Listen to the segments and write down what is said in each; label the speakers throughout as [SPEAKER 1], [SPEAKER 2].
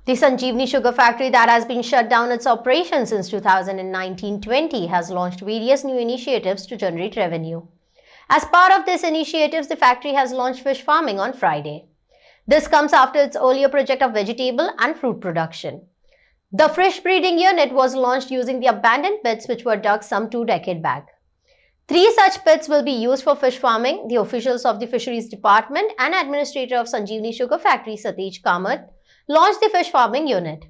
[SPEAKER 1] The Sanjeevani Sugar Factory that has been shut down its operations since 2019-20 has launched various new initiatives to generate revenue. As part of these initiatives, the factory has launched fish farming on Friday. This comes after its earlier project of vegetable and fruit production. The fish breeding unit was launched using the abandoned pits which were dug some 2 decades back. 3 such pits will be used for fish farming. The officials of the Fisheries Department and Administrator of Sanjeevani Sugar Factory, Satish Kamath, launched the fish farming unit.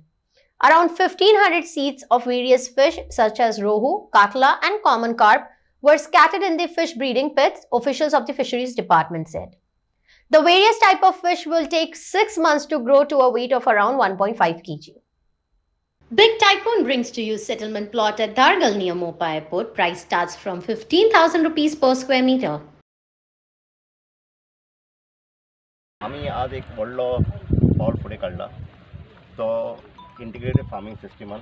[SPEAKER 1] Around 1500 seeds of various fish such as rohu, katla and common carp were scattered in the fish breeding pits, officials of the Fisheries Department said. The various type of fish will take 6 months to grow to a weight of around 1.5 kg. Big Typhoon brings to you settlement plot at Dargal near Mopa Airport. Price starts from 15,000 rupees per square meter.
[SPEAKER 2] आम्ही आज एक व्हडलो पावल फुडें काडला तो integrated farming सिस्टमान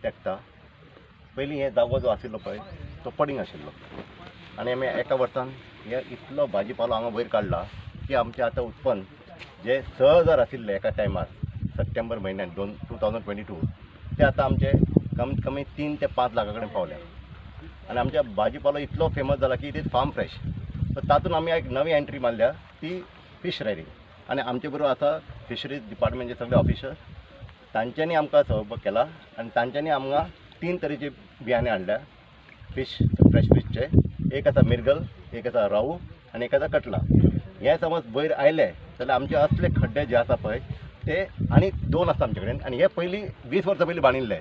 [SPEAKER 2] तेकता. पयलीं हे जागो जो आशिल्लो पळय तो पडींग आशिल्लो आनी आमी एका वर्सान हे इतलो भाजीपालो हांगा वयर काडला की आमचें आतां उत्पन्न जे 6,000 आशिल्ले एका टायमार सप्टेंबर म्हयन्यात 2022 ते आतां आमचे कमीत कमी 3 ते 5 लाखा कडेन पावल्या. आनी आमच्या भाजीपालो इतलो फेमस जाला की इट इज फार्म फ्रेश. तर तातूंत आमी एक नवी एंट्री मारल्या ती फिश रेअरिंग. आनी आमचे बरोबर आसा फिशरीज डिपार्टमेंटचे सगळे ऑफिसर्स. तांच्यांनी आमकां सहयोग केला आनी तांच्यांनी आमकां 3 तरेचे बियाणे हाडल्या फिश फ्रेश फिशचे. एक आसा मिरगल, एक आसा राऊ आनी एक आसा कटला. हे समज वयर आयले जाल्यार आमचे असले खड्डे जे आसा पळय ते आनी 2 आसता आमचे कडेन आनी हे पयलीं 20 वर्सां पयलीं बांदिल्ले.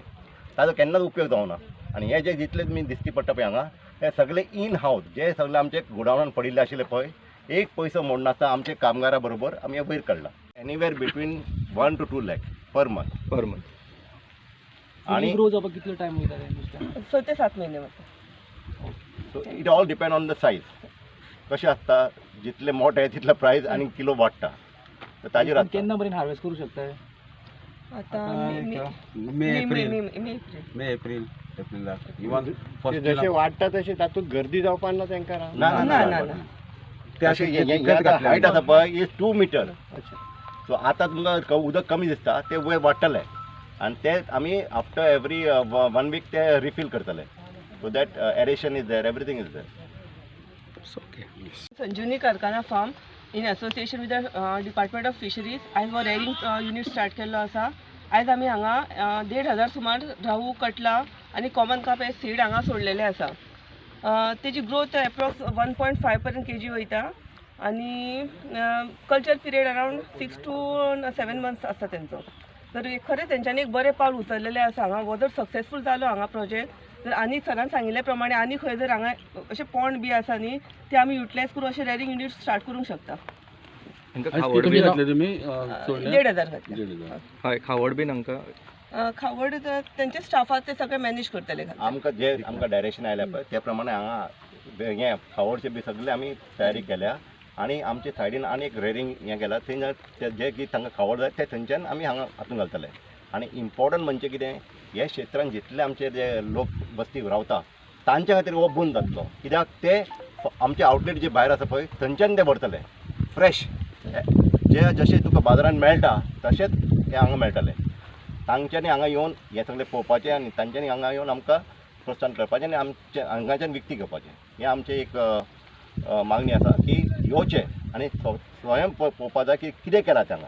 [SPEAKER 2] ताजो केन्नाच उपयोग जावना. आनी हे जे जितले तुमी दिसती पडटा पळय हांगा हे सगळे इन हावस जे सगळे आमचे गोडावनान पडिल्ले आशिल्ले पळय एक पयसो मोडनासता आमचे कामगारां बरोबर आमी हे वयर काडला. Anywhere between 1 to 2 lakh per month.
[SPEAKER 3] आणि ग्रो जावपाक कितलो टाइम वयता?
[SPEAKER 4] 6 ते 7 महिने वता.
[SPEAKER 2] So it all depend on the size. कशें आसता जितले मोठे तितले प्रायस आनी किलो वाडटा. तर ताजेर आसता.
[SPEAKER 3] केन्ना पर्यंत हार्वेस्ट करू शकता?
[SPEAKER 4] आता
[SPEAKER 5] मे एप्रिल
[SPEAKER 6] जसे वाढता तसे तातूंत गर्दी जावपाक ना तांकां.
[SPEAKER 4] ना
[SPEAKER 2] हायट आसा पळय इज 2 मीटर. सो आतां तुमकां उदक कमी दिसता ते वयर वाडटले आनी ते आमी आफ्टर एवरी 1 वीक ते रिफील करतले. So that aeration is there, everything is there.
[SPEAKER 4] Sanjivani Karkhana farm in association with the department of fisheries आयज हो रेअरिंग युनिट स्टार्ट केल्लो आसा. आयज आमी हांगा 1,500 सुमार राहू, कटला आनी कॉमन कार्प हे सीड हांगा सोडलेले आसा. तेजी ग्रोथ एप्रॉक्स 1.5 पर्यंत kg वयता आनी culture period around 6 to 7 months आसता तेंचो. तर खरें तेंच्यांनी एक बरें पावल उचललेलें आसा हांगा. हो जर सक्सेसफूल जालो हांगा प्रोजेक्ट तर आनी सरान सांगिल्ले प्रमाणे आनी खंय जर हांगा अशें पॉंड बी आसा न्ही ते आमी युटिलायज करून अशें रेअरिंग युनिट स्टार्ट करूंक शकता.
[SPEAKER 5] खावड बी घातले तुमी?
[SPEAKER 4] 1,500 घातले.
[SPEAKER 5] हय, खावड बी हांकां
[SPEAKER 4] खावड तेंचे स्टाफाक ते सगळे मॅनेज करतले.
[SPEAKER 2] आमकां जे आमकां डायरेक्शन आयल्या पळय त्या प्रमाणे हांगा हे खावडचे बी सगळे आमी तयारी केल्या आनी आमचे सायडीन आनी एक रेअरिंग हें केलां. थंय जे की तांकां खावड जाय ते थंयच्यान आमी हांगा हातूंत घालतले. आनी इम्पॉर्टंट म्हणजे कितें हे क्षेत्रांत जितले आमचे जे लोक वस्ती रावता तांच्या खातीर हो बून जातलो. कित्याक ते आमचे आउटलेट जे भायर आसा पळय थंयच्यान ते भरतले फ्रेश. जे जशें तुका बाजारांत मेळटा तशेंच हे हांगा मेळटले. तांच्यांनी हांगा येवन हे सगळें पळोवपाचें आनी तांच्यांनी हांगा येवन आमकां प्रोत्साहन करपाचें आनी आमचे हांगाच्यान विकती घेवपाचें हें आमचें एक मागणी आसा की येवचें आनी स्वयं पळोवपा जाय की कितें केलां हांगा.